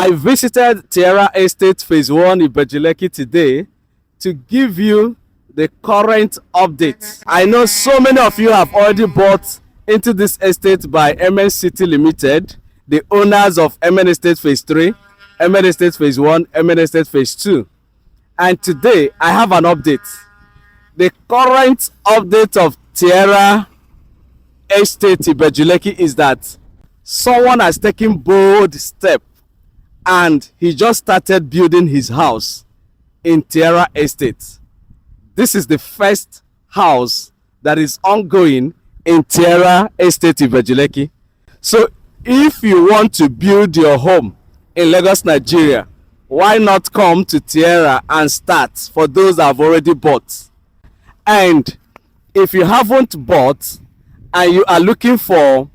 I visited Tiara Estate Phase 1 Ibeju Lekki today to give you the current updates. I know so many of you have already bought into this estate by Amen City Ltd, the owners of Amen Estate Phase 3, Amen Estate Phase 1, Amen Estate Phase 2. And today I have an update. The current update of Tiara Estate Ibeju Lekki is that someone has taken bold step and he just started building his house in Tiara Estate. This is the first house that is ongoing in Tiara Estate Ibeju Lekki. So if you want to build your home in Lagos, Nigeria, why not come to Tiara and start for those that have already bought? And if you haven't bought and you are looking for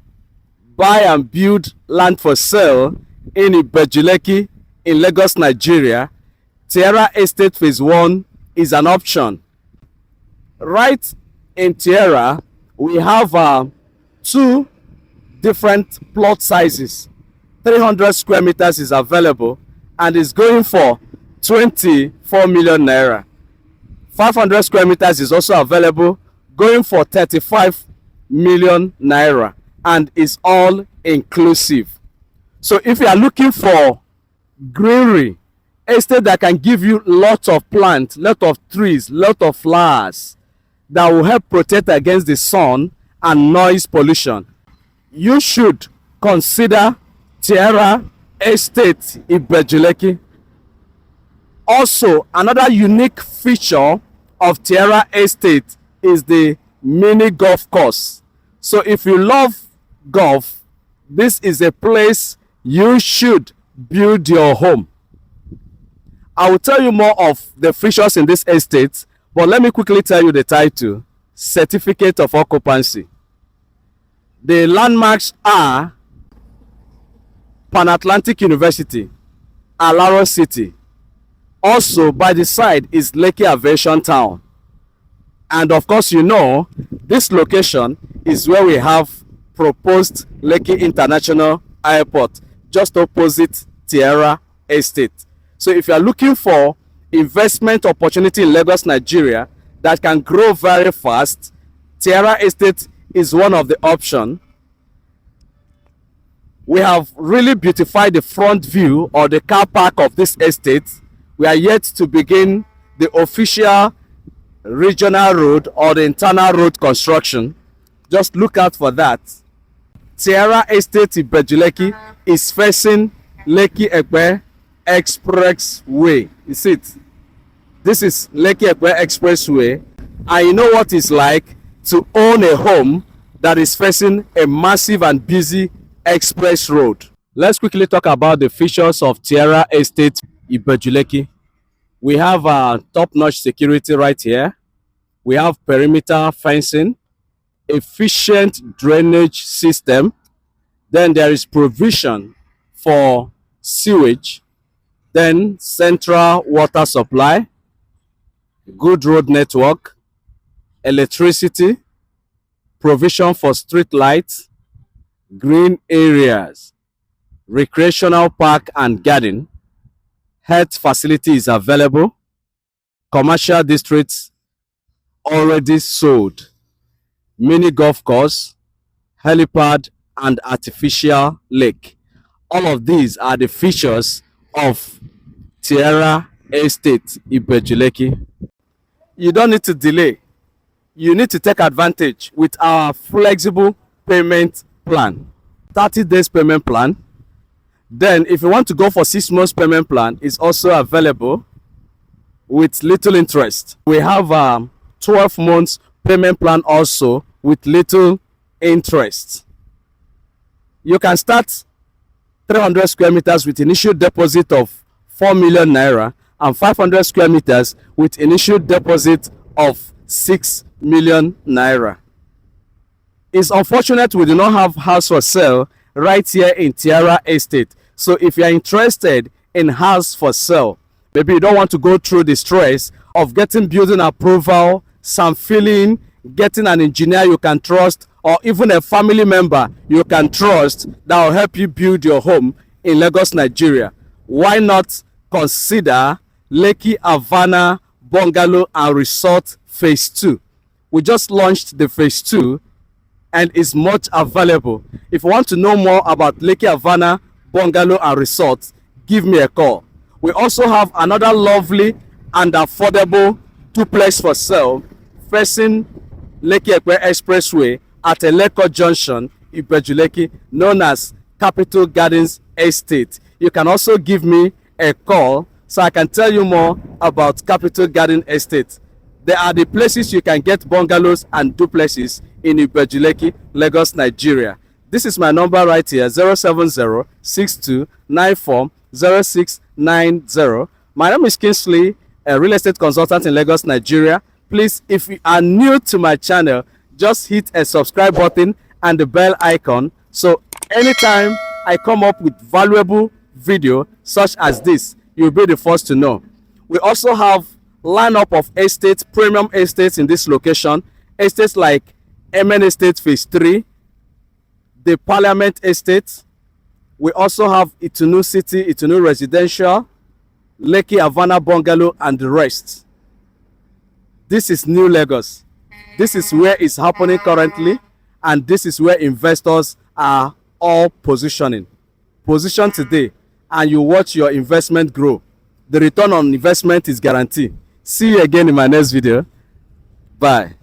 buy and build land for sale in Ibeju Lekki in Lagos, Nigeria, Tiara Estate Phase 1 is an option. Right in Tiara, we have two different plot sizes. 300 square meters is available and is going for 24 million naira. 500 square meters is also available, going for 35 million naira, and is all inclusive. So if you are looking for greenery, estate that can give you lots of plants, lot of trees, lot of flowers that will help protect against the sun and noise pollution, you should consider Tiara Estate Ibeju Lekki. Also, another unique feature of Tiara Estate is the mini golf course. So if you love golf, this is a place you should build your home. I will tell you more of the features in this estate, but let me quickly tell you the title: Certificate of Occupancy. The landmarks are Pan-Atlantic University, Alaro City. Also by the side is Lekki Aviation Town. And of course, you know, this location is where we have proposed Lekki International Airport, just opposite Tiara Estate. So if you are looking for investment opportunity in Lagos, Nigeria that can grow very fast, Tiara Estate is one of the options. We have really beautified the front view or the car park of this estate. We are yet to begin the official regional road or the internal road construction. Just look out for that. Tiara Estate Ibeju Lekki is facing Lekki Expressway. You see it? This is Lekki Expressway. And you know what it's like to own a home that is facing a massive and busy express road. Let's quickly talk about the features of Tiara Estate Ibeju Lekki. We have top-notch security right here. We have perimeter fencing, efficient drainage system. Then there is provision for sewage, then central water supply, good road network, electricity, provision for street lights, green areas, recreational park and garden, health facility is available, commercial districts already sold, mini golf course, helipad and artificial lake. All of these are the features of Tiara Estate Ibeju Lekki. You don't need to delay. You need to take advantage with our flexible payment plan. 30 days payment plan. Then if you want to go for 6 months payment plan, is also available with little interest. We have 12 months payment plan also with little interest. You can start 300 square meters with initial deposit of 4 million naira and 500 square meters with initial deposit of 6 million naira. It's unfortunate we do not have house for sale right here in Tiara Estate. So if you are interested in house for sale, maybe you don't want to go through the stress of getting building approval, some filling, getting an engineer you can trust, or even a family member you can trust that will help you build your home in Lagos, Nigeria. why not consider Lekki Havana Bungalow and Resort Phase 2? We just launched the Phase 2 and is much available. If you want to know more about Lekki Havana Bungalow and Resort, give me a call. We also have another lovely and affordable duplex for sale facing Lekki Expressway at Eleko Junction, Ibeju Lekki, known as Capital Gardens Estate. You can also give me a call so I can tell you more about Capital Garden Estate. There are the places you can get bungalows and duplexes in Ibeju Lekki, Lagos, Nigeria. This is my number right here, 070-6294-0690. My name is Kingsley, a real estate consultant in Lagos, Nigeria. Please, if you are new to my channel, just hit a subscribe button and the bell icon, so anytime I come up with valuable video such as this, you'll be the first to know. We also have lineup of estates, premium estates in this location. Estates like Amen Estate Phase 3, the Parliament Estate. We also have Itunu City, Itunu Residential, Lekki Havana Bungalow, and the rest. This is New Lagos. This is where it's happening currently, and this is where investors are all positioning. Position today, and you watch your investment grow. The return on investment is guaranteed. See you again in my next video. Bye.